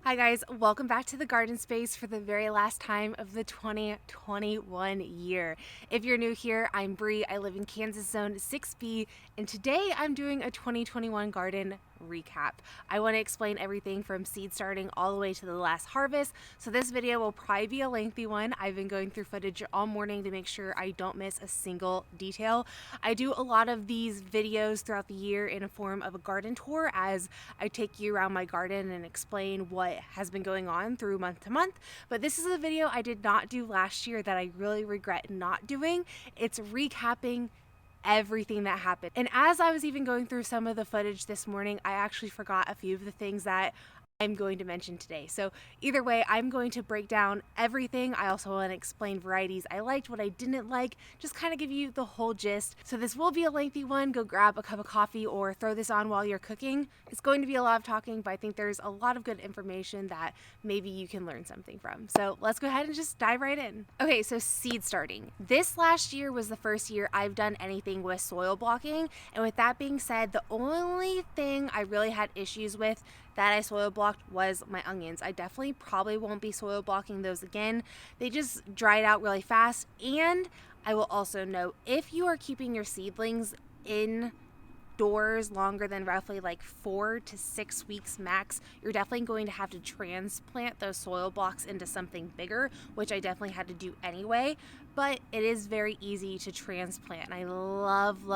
Hi guys, welcome back to the garden space for the very last time of the 2021 year. If you're new here, I'm Bree. I live in Kansas Zone 6B, and today I'm doing a 2021 garden recap. I want to explain everything from seed starting all the way to the last harvest, so this video will probably be a lengthy one. I've been going through footage all morning to make sure I don't miss a single detail. I do a lot of these videos throughout the year in a form of a garden tour as I take you around my garden and explain what has been going on through month to month. But this is a video I did not do last year that I really regret not doing. It's recapping everything that happened. And as I was even going through some of the footage this morning, I actually forgot a few of the things that I'm going to mention today. So either way, I'm going to break down everything. I also want to explain varieties I liked, what I didn't like, just kind of give you the whole gist. So this will be a lengthy one. Go grab a cup of coffee or throw this on while you're cooking. It's going to be a lot of talking, but I think there's a lot of good information that maybe you can learn something from. So let's go ahead and just dive right in. Okay, so seed starting. This last year was the first year I've done anything with soil blocking. And with that being said, the only thing I really had issues with that I soil blocked was my onions. I definitely probably won't be soil blocking those again. They just dried out really fast. And I will also note, if you are keeping your seedlings indoors longer than roughly like 4 to 6 weeks max, you're definitely going to have to transplant those soil blocks into something bigger, which I definitely had to do anyway. But it is very easy to transplant, and I love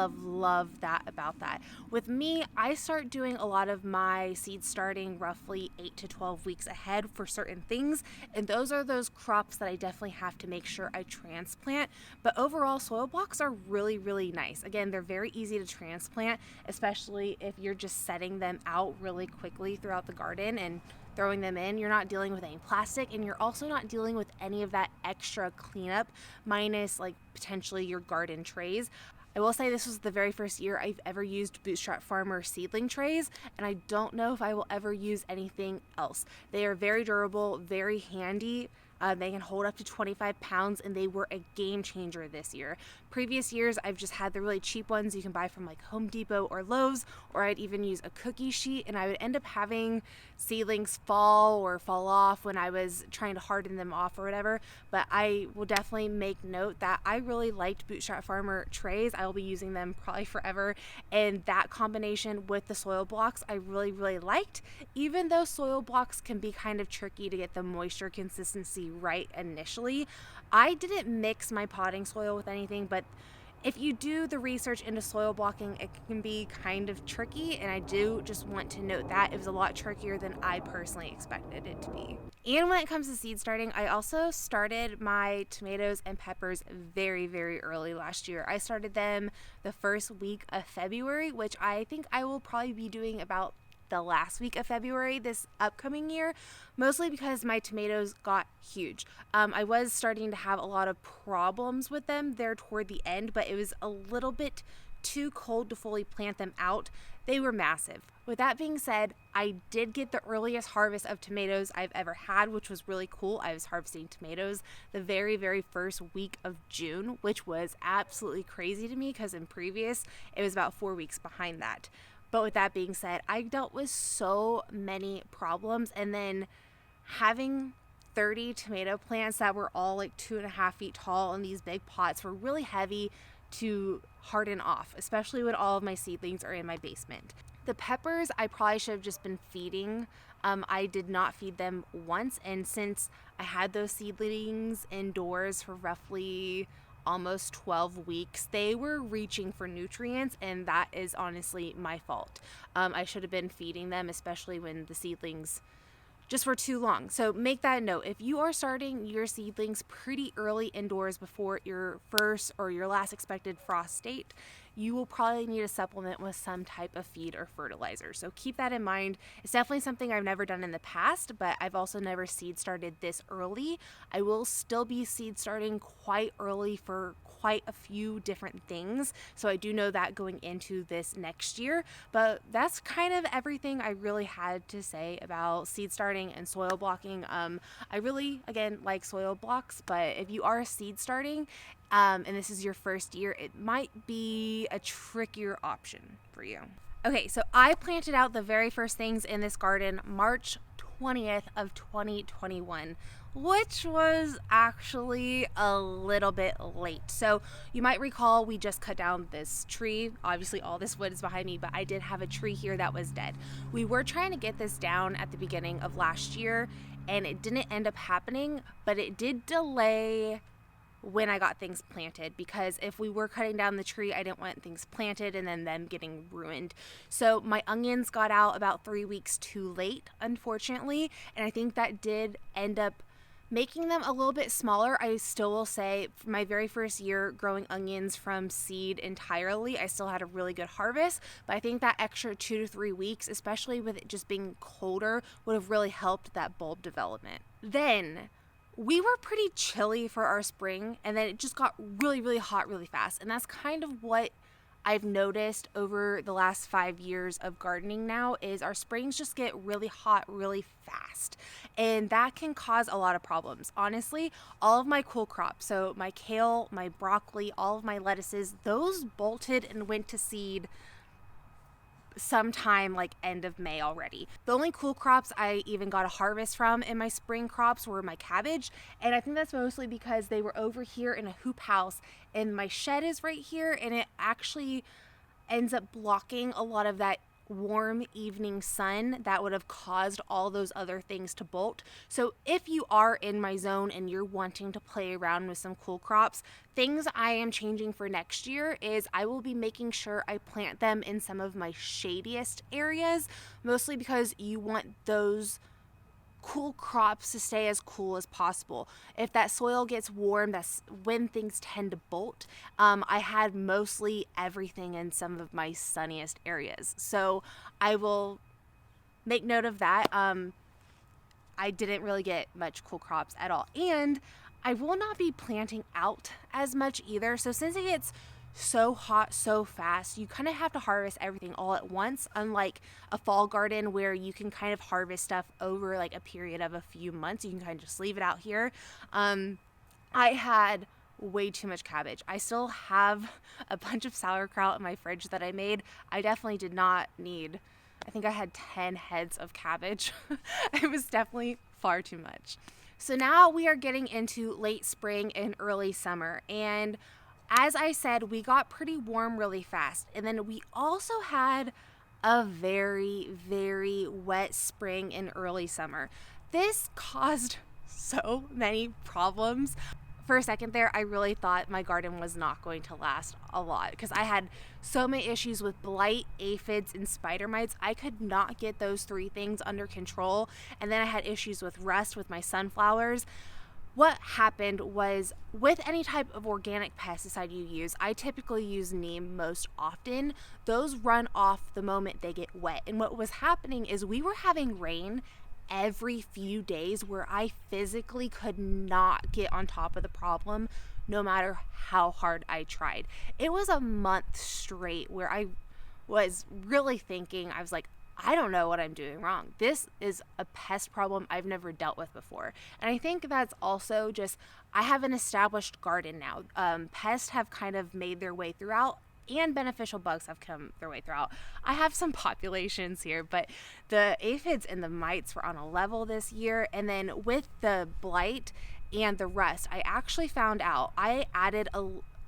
that about that. With me, I start doing a lot of my seed starting roughly 8 to 12 weeks ahead for certain things, and those are those crops that I definitely have to make sure I transplant. But overall, soil blocks are really nice. Again, they're very easy to transplant, especially if you're just setting them out really quickly throughout the garden and throwing them in. You're not dealing with any plastic, and you're also not dealing with any of that extra cleanup, minus like potentially your garden trays. I will say this was the very first year I've ever used Bootstrap Farmer seedling trays, and I don't know if I will ever use anything else. They are very durable, very handy. They can hold up to 25 pounds, and they were a game changer this year. Previous years, I've just had the really cheap ones you can buy from like Home Depot or Lowe's, or I'd even use a cookie sheet, and I would end up having seedlings fall or fall off when I was trying to harden them off or whatever. But I will definitely make note that I really liked Bootstrap Farmer trays. I will be using them probably forever, and that combination with the soil blocks I really liked, even though soil blocks can be kind of tricky to get the moisture consistency right initially. I didn't mix my potting soil with anything, but if you do the research into soil blocking, it can be kind of tricky, and I do just want to note that it was a lot trickier than I personally expected it to be. And when it comes to seed starting, I also started my tomatoes and peppers very early last year. I started them the first week of February, which I think I will probably be doing about the last week of February this upcoming year, mostly because my tomatoes got huge. I was starting to have a lot of problems with them there toward the end, but it was a little bit too cold to fully plant them out. They were massive. With that being said, I did get the earliest harvest of tomatoes I've ever had, which was really cool. I was harvesting tomatoes the very first week of June, which was absolutely crazy to me because in previous it was about 4 weeks behind that. But with that being said, I dealt with so many problems, and then having 30 tomato plants that were all like 2.5 feet tall in these big pots were really heavy to harden off, especially when all of my seedlings are in my basement. The peppers, I probably should have just been feeding. I did not feed them once, and since I had those seedlings indoors for roughly almost 12 weeks, they were reaching for nutrients, and that is honestly my fault. I should have been feeding them, especially when the seedlings just were too long. So make that a note. If you are starting your seedlings pretty early indoors before your first or your last expected frost date, you will probably need a supplement with some type of feed or fertilizer. So keep that in mind. It's definitely something I've never done in the past, but I've also never seed started this early. I will still be seed starting quite early for quite a few different things. So I do know that going into this next year, but that's kind of everything I really had to say about seed starting and soil blocking. I really, again, like soil blocks, but if you are seed starting, and this is your first year, it might be a trickier option for you. Okay, so I planted out the very first things in this garden March 20th of 2021, which was actually a little bit late. So you might recall we just cut down this tree. Obviously all this wood is behind me, but I did have a tree here that was dead. We were trying to get this down at the beginning of last year, and it didn't end up happening, but it did delay when I got things planted, because if we were cutting down the tree, I didn't want things planted and then them getting ruined. So my onions got out about 3 weeks too late, unfortunately, and I think that did end up making them a little bit smaller. I still will say for my very first year growing onions from seed entirely, I still had a really good harvest, but I think that extra 2 to 3 weeks, especially with it just being colder, would have really helped that bulb development. Then we were pretty chilly for our spring, and then it just got really, really hot really fast. And that's kind of what I've noticed over the last 5 years of gardening now, is our springs just get really hot really fast. And that can cause a lot of problems. Honestly, all of my cool crops, so my kale, my broccoli, all of my lettuces, those bolted and went to seed sometime like end of May already. The only cool crops I even got a harvest from in my spring crops were my cabbage, and I think that's mostly because they were over here in a hoop house and my shed is right here, and it actually ends up blocking a lot of that warm evening sun that would have caused all those other things to bolt. So if you are in my zone and you're wanting to play around with some cool crops, things I am changing for next year is I will be making sure I plant them in some of my shadiest areas, mostly because you want those cool crops to stay as cool as possible. If that soil gets warm, that's when things tend to bolt. I had mostly everything in some of my sunniest areas, so I will make note of that. I didn't really get much cool crops at all, and I will not be planting out as much either. So since it gets so hot so fast, you kind of have to harvest everything all at once, unlike a fall garden where you can kind of harvest stuff over like a period of a few months. You can kind of just leave it out here. I had way too much cabbage. I still have a bunch of sauerkraut in my fridge that I made. I definitely did not need, I think I had 10 heads of cabbage. It was definitely far too much. So now we are getting into late spring and early summer, and as I said, we got pretty warm really fast, and then we also had a very, very wet spring and early summer. This caused so many problems. For a second there, I really thought my garden was not going to last a lot, because I had so many issues with blight, aphids, and spider mites. I could not get those 3 things under control, and then I had issues with rust with my sunflowers. What happened was, with any type of organic pesticide you use, I typically use neem most often. Those run off the moment they get wet. And what was happening is we were having rain every few days where I physically could not get on top of the problem no matter how hard I tried. It was a month straight where I was really thinking, I was like, I don't know what I'm doing wrong. This is a pest problem I've never dealt with before. And I think that's also just, I have an established garden now. Pests have kind of made their way throughout, and beneficial bugs have come their way throughout. I have some populations here, but the aphids and the mites were on a level this year. And then with the blight and the rust, I actually found out I added a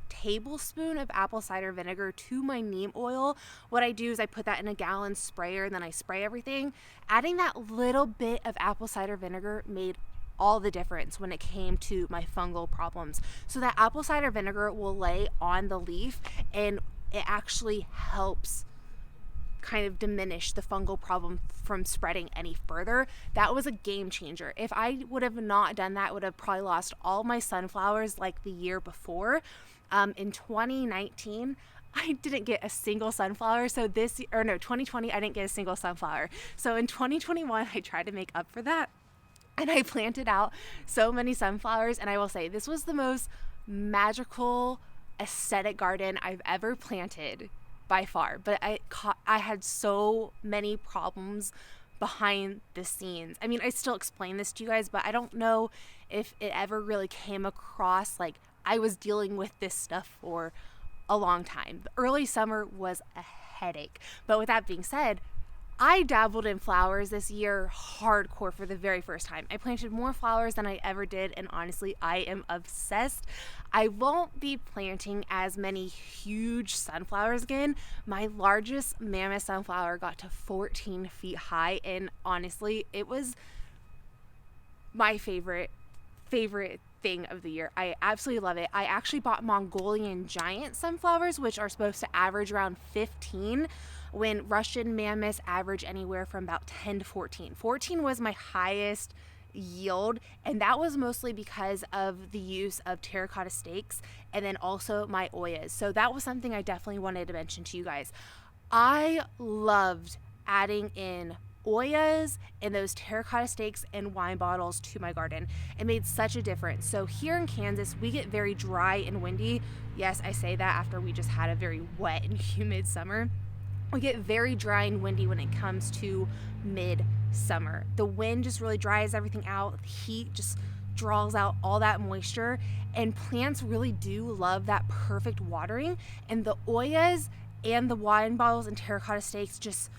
tablespoon of apple cider vinegar to my neem oil. What I do is I put that in a gallon sprayer, and then I spray everything. Adding that little bit of apple cider vinegar made all the difference when it came to my fungal problems. So that apple cider vinegar will lay on the leaf, and it actually helps kind of diminish the fungal problem from spreading any further. That was a game changer. If I would have not done that, I would have probably lost all my sunflowers like the year before. In 2019, I didn't get a single sunflower. So 2020, I didn't get a single sunflower. So in 2021, I tried to make up for that, and I planted out so many sunflowers. And I will say, this was the most magical aesthetic garden I've ever planted by far. But I had so many problems behind the scenes. I mean, I still explain this to you guys, but I don't know if it ever really came across like I was dealing with this stuff for a long time. The early summer was a headache. But with that being said, I dabbled in flowers this year hardcore for the very first time. I planted more flowers than I ever did, and honestly, I am obsessed. I won't be planting as many huge sunflowers again. My largest mammoth sunflower got to 14 feet high, and honestly, it was my favorite thing of the year. I absolutely love it. I actually bought Mongolian giant sunflowers, which are supposed to average around 15, when Russian mammoths average anywhere from about 10 to 14. 14 was my highest yield, and that was mostly because of the use of terracotta stakes and then also my oyas. So that was something I definitely wanted to mention to you guys. I loved adding in oyas and those terracotta stakes and wine bottles to my garden. It made such a difference. So here in Kansas, we get very dry and windy. Yes, I say that after we just had a very wet and humid summer. We get very dry and windy when it comes to mid-summer. The wind just really dries everything out. The heat just draws out all that moisture, and plants really do love that perfect watering, and the oyas and the wine bottles and terracotta stakes just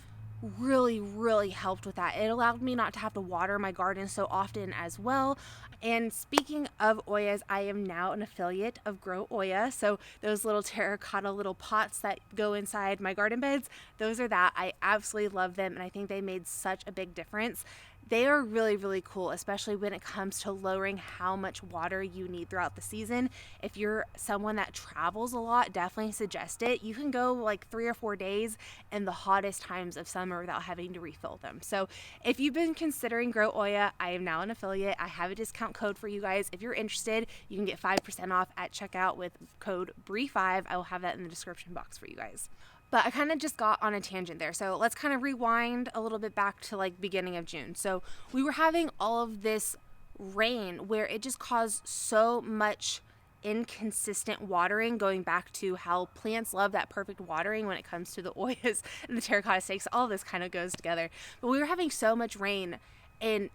really helped with that. It allowed me not to have to water my garden so often as well. And speaking of oyas, I am now an affiliate of Grow Oya. So those little terracotta little pots that go inside my garden beds, those are that. I absolutely love them, and I think they made such a big difference. They are really cool, especially when it comes to lowering how much water you need throughout the season. If you're someone that travels a lot, definitely suggest it. You can go like 3 or 4 days in the hottest times of summer without having to refill them. So if you've been considering Grow Oya, I am now an affiliate. I have a discount code for you guys. If you're interested, you can get 5% off at checkout with code BRIE5. I will have that in the description box for you guys. But I kind of just got on a tangent there. So let's kind of rewind a little bit back to like beginning of June. So we were having all of this rain where it just caused so much inconsistent watering, going back to how plants love that perfect watering when it comes to the oyas and the terracotta stakes. All this kind of goes together. But we were having so much rain and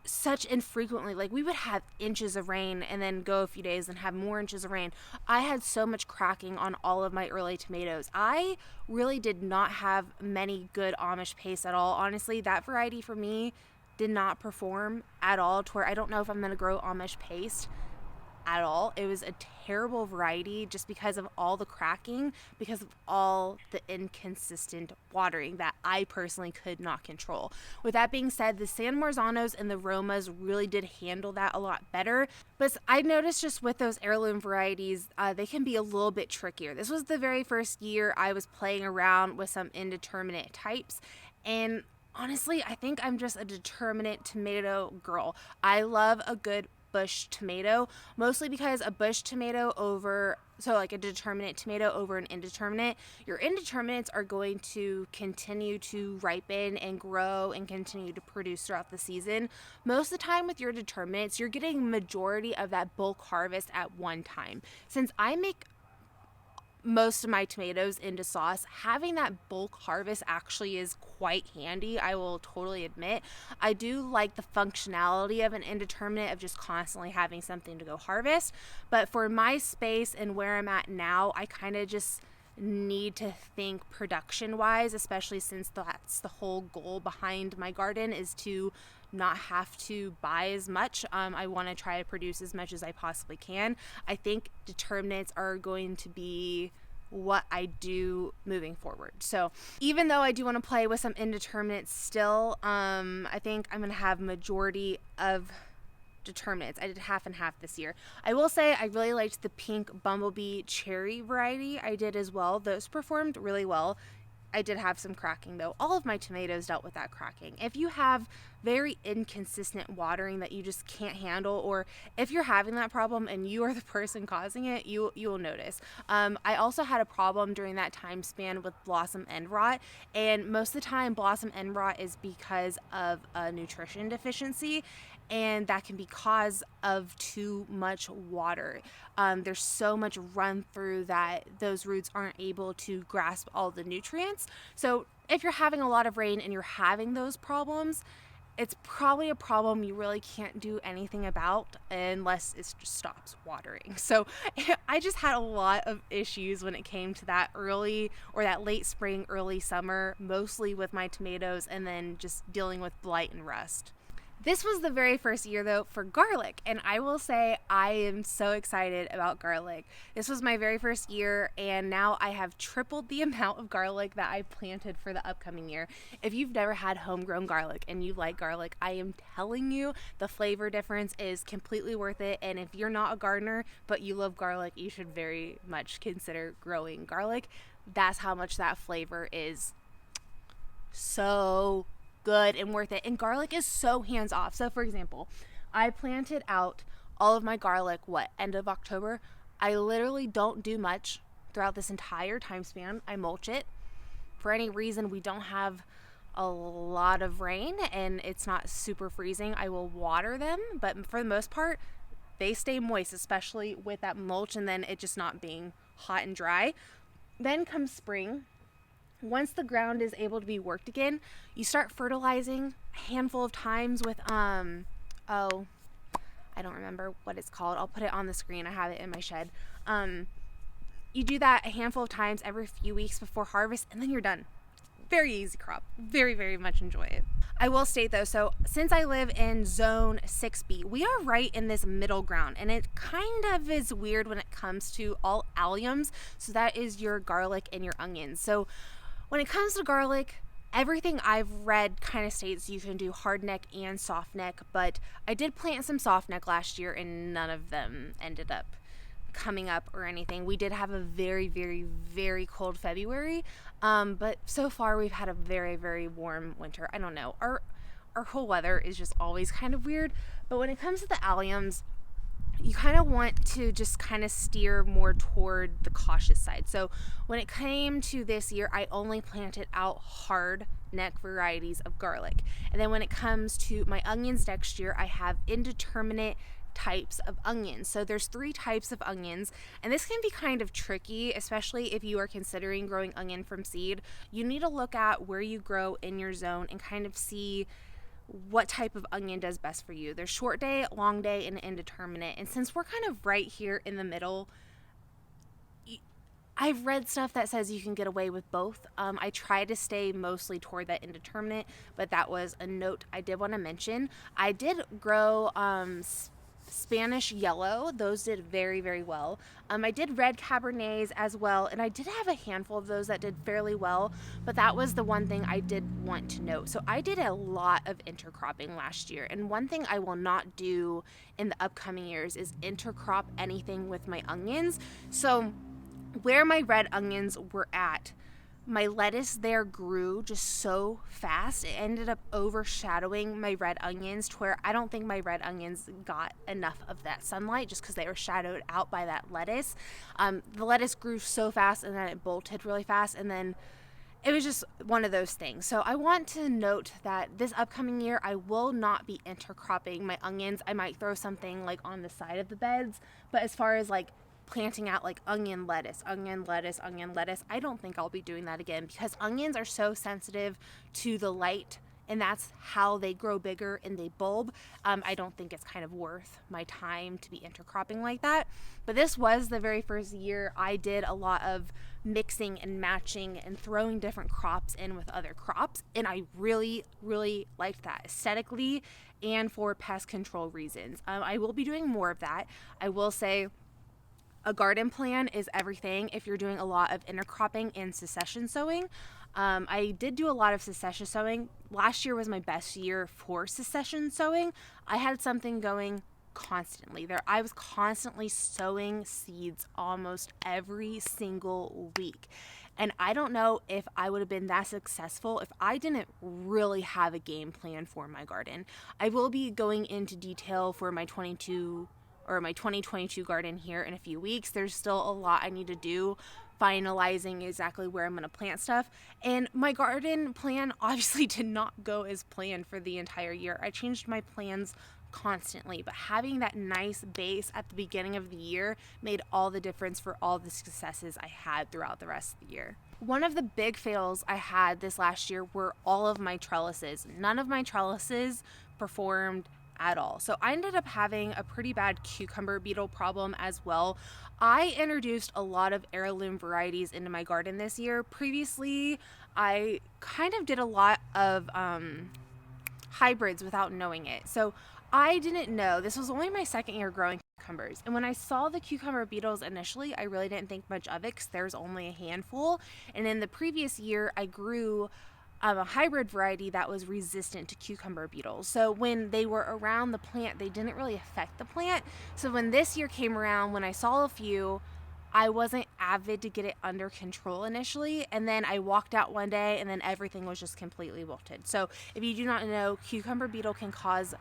such infrequently. Like we would have inches of rain and then go a few days and have more inches of rain. I had so much cracking on all of my early tomatoes. I really did not have many good Amish paste at all. Honestly, that variety for me did not perform at all, to where I don't know if I'm going to grow Amish paste at all. It was a terrible variety just because of all the cracking, because of all the inconsistent watering that I personally could not control. With that being said, the San Marzanos and the Romas really did handle that a lot better. But I noticed just with those heirloom varieties, they can be a little bit trickier. This was the very first year I was playing around with some indeterminate types, and honestly, I think I'm just a determinate tomato girl. I love a good bush tomato, mostly because a bush tomato over, so like a determinate tomato over an indeterminate, your indeterminates are going to continue to ripen and grow and continue to produce throughout the season. Most of the time with your determinates, you're getting majority of that bulk harvest at one time. Since I make most of my tomatoes into sauce, having that bulk harvest actually is quite handy, I will totally admit. I do like the functionality of an indeterminate, of just constantly having something to go harvest, but for my space and where I'm at now, I kind of just need to think production wise, especially since that's the whole goal behind my garden, is to not have to buy as much. I want to try to produce as much as I possibly can. I think determinants are going to be what I do moving forward. So even though I do want to play with some indeterminates still, I think I'm going to have majority of determinants. I did half and half this year. I will say I really liked the pink bumblebee cherry variety. I did as well. Those performed really well. I did have some cracking though. All of my tomatoes dealt with that cracking. If you have very inconsistent watering that you just can't handle, or if you're having that problem and you are the person causing it, you will notice. I also had a problem during that time span with blossom end rot, and most of the time blossom end rot is because of a nutrition deficiency, and that can be cause of too much water. There's so much run through that those roots aren't able to grasp all the nutrients. So if you're having a lot of rain and you're having those problems, it's probably a problem you really can't do anything about unless it just stops watering. So I just had a lot of issues when it came to that early or that late spring, early summer, mostly with my tomatoes, and then just dealing with blight and rust. This was the very first year, though, for garlic, and I will say I am so excited about garlic. This was my very first year, and now I have tripled the amount of garlic that I planted for the upcoming year. If you've never had homegrown garlic and you like garlic, I am telling you the flavor difference is completely worth it, and if you're not a gardener but you love garlic, you should very much consider growing garlic. That's how much that flavor is so good and worth it. And garlic is so hands off. So for example, I planted out all of my garlic end of October. I literally don't do much throughout this entire time span. I mulch it. For any reason we don't have a lot of rain and it's not super freezing, I will water them, but for the most part they stay moist, especially with that mulch and then it just not being hot and dry. Then comes spring. Once the ground is able to be worked again, you start fertilizing a handful of times with, I don't remember what it's called. I'll put it on the screen. I have it in my shed. You do that a handful of times every few weeks before harvest, and then you're done. Very easy crop. Very, very much enjoy it. I will state though, so since I live in zone 6B, we are right in this middle ground, and it kind of is weird when it comes to all alliums. So that is your garlic and your onions. So when it comes to garlic, everything I've read kind of states you can do hardneck and softneck, but I did plant some softneck last year and none of them ended up coming up or anything. We did have a very, very, very cold February, but so far we've had a very, very warm winter. I don't know. Our whole weather is just always kind of weird, but when it comes to the alliums, you kind of want to just kind of steer more toward the cautious side. So when it came to this year, I only planted out hard neck varieties of garlic. And then when it comes to my onions next year, I have indeterminate types of onions. So there's 3 types of onions, and this can be kind of tricky, especially if you are considering growing onion from seed. You need to look at where you grow in your zone and kind of see what type of onion does best for you. There's short day, long day, and indeterminate. And since we're kind of right here in the middle, I've read stuff that says you can get away with both. I try to stay mostly toward that indeterminate, but that was a note I did want to mention. I did grow Spanish yellow. Those did very, very well. I did red Cabernets as well, and I did have a handful of those that did fairly well, but that was the one thing I did want to note. So I did a lot of intercropping last year, and one thing I will not do in the upcoming years is intercrop anything with my onions. So where my red onions were at, my lettuce there grew just so fast. It ended up overshadowing my red onions to where I don't think my red onions got enough of that sunlight just because they were shadowed out by that lettuce. The lettuce grew so fast and then it bolted really fast, and then it was just one of those things. So I want to note that this upcoming year, I will not be intercropping my onions. I might throw something like on the side of the beds, but as far as like planting out like onion lettuce, I don't think I'll be doing that again because onions are so sensitive to the light, and that's how they grow bigger and they bulb. I don't think it's kind of worth my time to be intercropping like that. But this was the very first year I did a lot of mixing and matching and throwing different crops in with other crops, and I really, really liked that aesthetically and for pest control reasons. I will be doing more of that. I will say a garden plan is everything if you're doing a lot of intercropping and succession sowing. I did do a lot of succession sowing. Last year was my best year for succession sowing. I had something going constantly. I was constantly sowing seeds almost every single week. And I don't know if I would have been that successful if I didn't really have a game plan for my garden. I will be going into detail for my 2022 garden here in a few weeks. There's still a lot I need to do, finalizing exactly where I'm going to plant stuff. And my garden plan obviously did not go as planned for the entire year. I changed my plans constantly, but having that nice base at the beginning of the year made all the difference for all the successes I had throughout the rest of the year. One of the big fails I had this last year were all of my trellises. None of my trellises performed at all. So I ended up having a pretty bad cucumber beetle problem as well. I introduced a lot of heirloom varieties into my garden this year. Previously, I kind of did a lot of hybrids without knowing it. So I didn't know. This was only my second year growing cucumbers. And when I saw the cucumber beetles initially, I really didn't think much of it because there's only a handful. And in the previous year, I grew a hybrid variety that was resistant to cucumber beetles. So when they were around the plant, they didn't really affect the plant. So when this year came around, when I saw a few, I wasn't avid to get it under control initially, and then I walked out one day and then everything was just completely wilted. So if you do not know, cucumber beetle can cause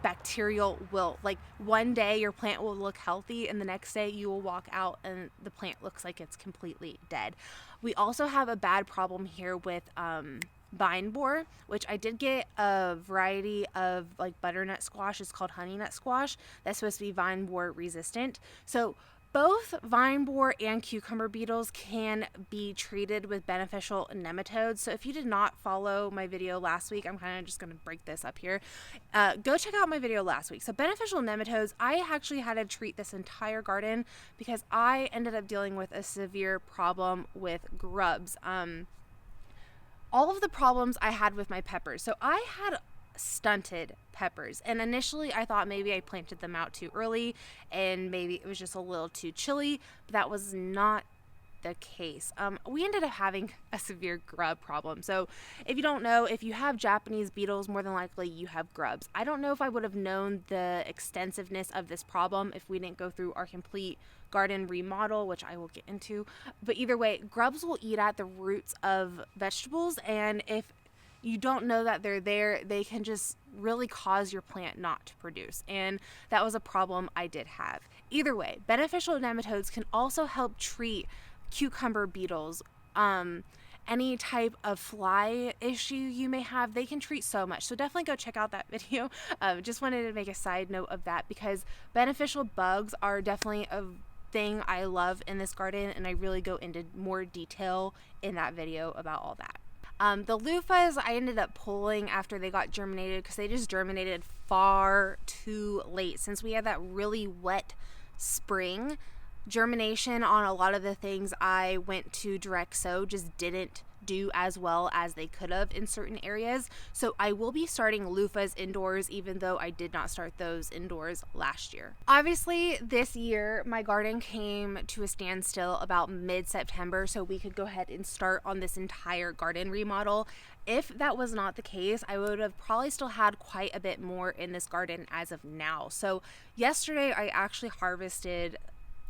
bacterial wilt. Like one day your plant will look healthy and the next day you will walk out and the plant looks like it's completely dead. We also have a bad problem here with vine borer, which I did get a variety of like butternut squash. It's called honey nut squash. That's supposed to be vine borer resistant. So both vine borer and cucumber beetles can be treated with beneficial nematodes. So if you did not follow my video last week, I'm kind of just going to break this up here. Go check out my video last week. So beneficial nematodes, I actually had to treat this entire garden because I ended up dealing with a severe problem with grubs. All of the problems I had with my peppers. So I had stunted peppers, and initially I thought maybe I planted them out too early and maybe it was just a little too chilly, but that was not the case. We ended up having a severe grub problem. So if you don't know, if you have Japanese beetles, more than likely you have grubs. I don't know if I would have known the extensiveness of this problem if we didn't go through our complete garden remodel, which I will get into. But either way, grubs will eat at the roots of vegetables, and if you don't know that they're there, they can just really cause your plant not to produce. And that was a problem I did have. Either way, beneficial nematodes can also help treat cucumber beetles. Any type of fly issue you may have, they can treat so much. So definitely go check out that video. Just wanted to make a side note of that because beneficial bugs are definitely a thing I love in this garden, and I really go into more detail in that video about all that. The loofahs I ended up pulling after they got germinated because they just germinated far too late. Since we had that really wet spring, germination on a lot of the things I went to direct sow just didn't do as well as they could have in certain areas. So I will be starting loofahs indoors, even though I did not start those indoors last year. Obviously this year my garden came to a standstill about mid-September, so we could go ahead and start on this entire garden remodel. If that was not the case, I would have probably still had quite a bit more in this garden as of now. So yesterday I actually harvested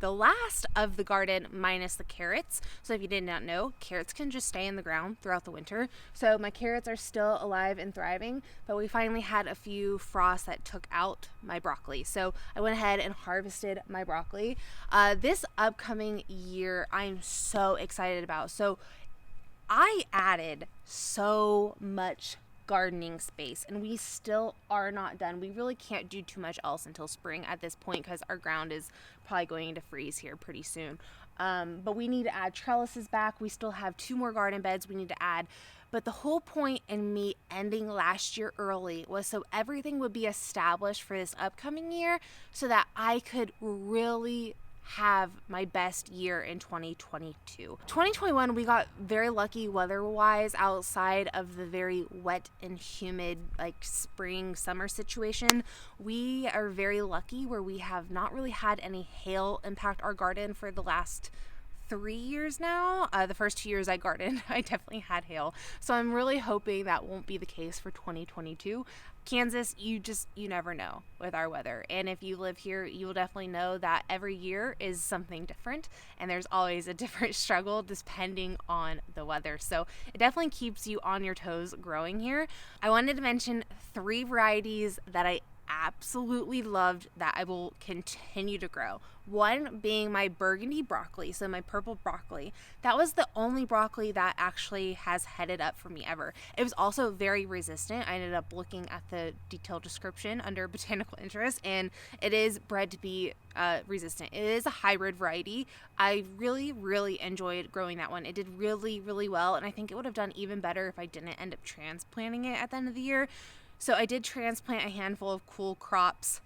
the last of the garden minus the carrots. So if you did not know, carrots can just stay in the ground throughout the winter. So my carrots are still alive and thriving, but we finally had a few frosts that took out my broccoli. So I went ahead and harvested my broccoli. This upcoming year, I'm so excited about. So I added so much gardening space and we still are not done. We really can't do too much else until spring at this point because our ground is probably going to freeze here pretty soon. But we need to add trellises back. We still have 2 more garden beds we need to add. But the whole point in me ending last year early was so everything would be established for this upcoming year so that I could really have my best year in 2022. 2021, we got very lucky weather-wise outside of the very wet and humid like spring summer situation. We are very lucky where we have not really had any hail impact our garden for the last 3 years now. The first 2 years I gardened, I definitely had hail. So I'm really hoping that won't be the case for 2022. Kansas, you never know with our weather. And if you live here, you will definitely know that every year is something different and there's always a different struggle depending on the weather. So it definitely keeps you on your toes growing here. I wanted to mention 3 varieties that I absolutely loved that I will continue to grow. One being my Burgundy broccoli, so my purple broccoli. That was the only broccoli that actually has headed up for me ever. It was also very resistant. I ended up looking at the detailed description under botanical interest, and it is bred to be resistant. It is a hybrid variety. I really enjoyed growing that one. It did really well, and I think it would have done even better if I didn't end up transplanting it at the end of the year. So I did transplant a handful of cool crops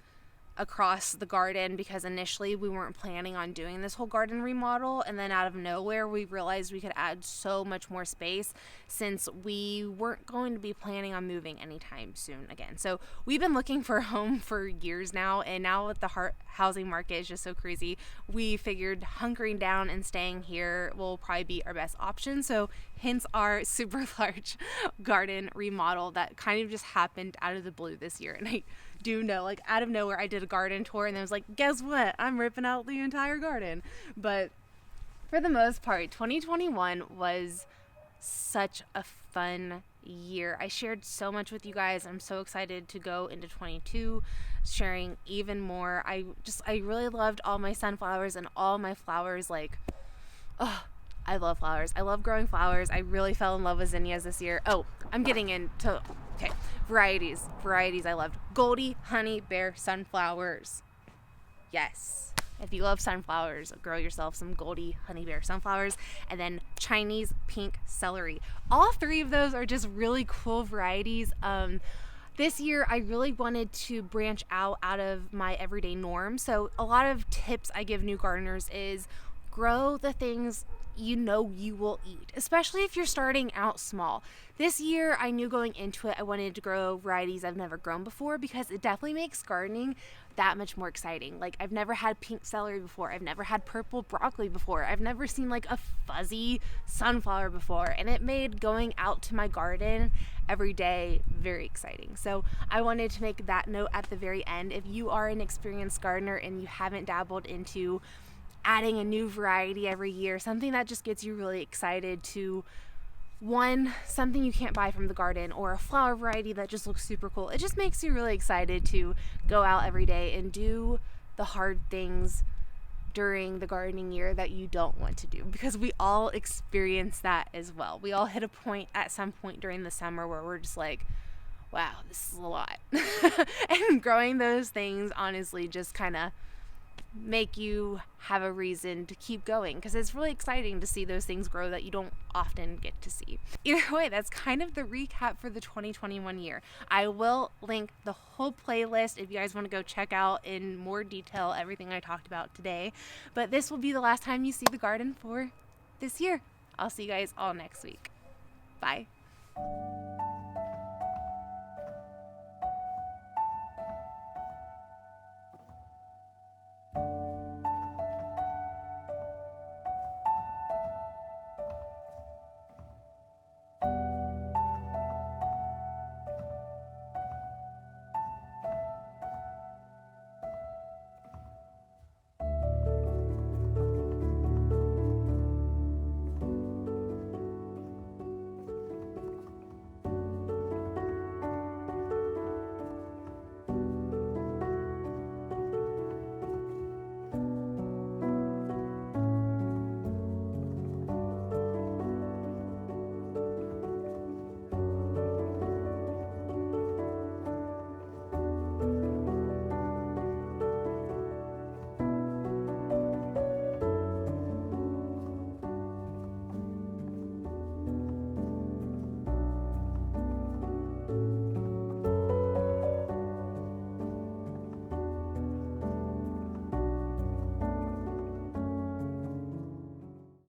across the garden because initially we weren't planning on doing this whole garden remodel, and then out of nowhere we realized we could add so much more space since we weren't going to be planning on moving anytime soon again. So we've been looking for a home for years now, and now with the housing market is just so crazy, we figured hunkering down and staying here will probably be our best option. So hence our super large garden remodel that kind of just happened out of the blue this year. And I do know, like, out of nowhere I did a garden tour and I was like, guess what, I'm ripping out the entire garden. But for the most part, 2021 was such a fun year. I shared so much with you guys. I'm so excited to go into 22 sharing even more. I really loved all my sunflowers and all my flowers. Like, oh, I love flowers. I love growing flowers. I really fell in love with zinnias this year. Oh, I'm getting into, okay, varieties I loved. Goldie Honey Bear sunflowers. Yes. If you love sunflowers, grow yourself some Goldie Honey Bear sunflowers. And then Chinese pink celery. All three of those are just really cool varieties. This year, I really wanted to branch out of my everyday norm. So a lot of tips I give new gardeners is grow the things you know you will eat, especially if you're starting out small. This year, I knew going into it, I wanted to grow varieties I've never grown before because it definitely makes gardening that much more exciting. Like, I've never had pink celery before. I've never had purple broccoli before. I've never seen like a fuzzy sunflower before, and it made going out to my garden every day very exciting. So I wanted to make that note at the very end. If you are an experienced gardener and you haven't dabbled into adding a new variety every year, something that just gets you really excited to, one, something you can't buy from the garden, or a flower variety that just looks super cool. It just makes you really excited to go out every day and do the hard things during the gardening year that you don't want to do, because we all experience that as well. We all hit a point at some point during the summer where we're just like, wow, this is a lot. And growing those things honestly just kind of make you have a reason to keep going, because it's really exciting to see those things grow that you don't often get to see. Either way, that's kind of the recap for the 2021 year. I will link the whole playlist if you guys want to go check out in more detail everything I talked about today. But this will be the last time you see the garden for this year. I'll see you guys all next week. Bye.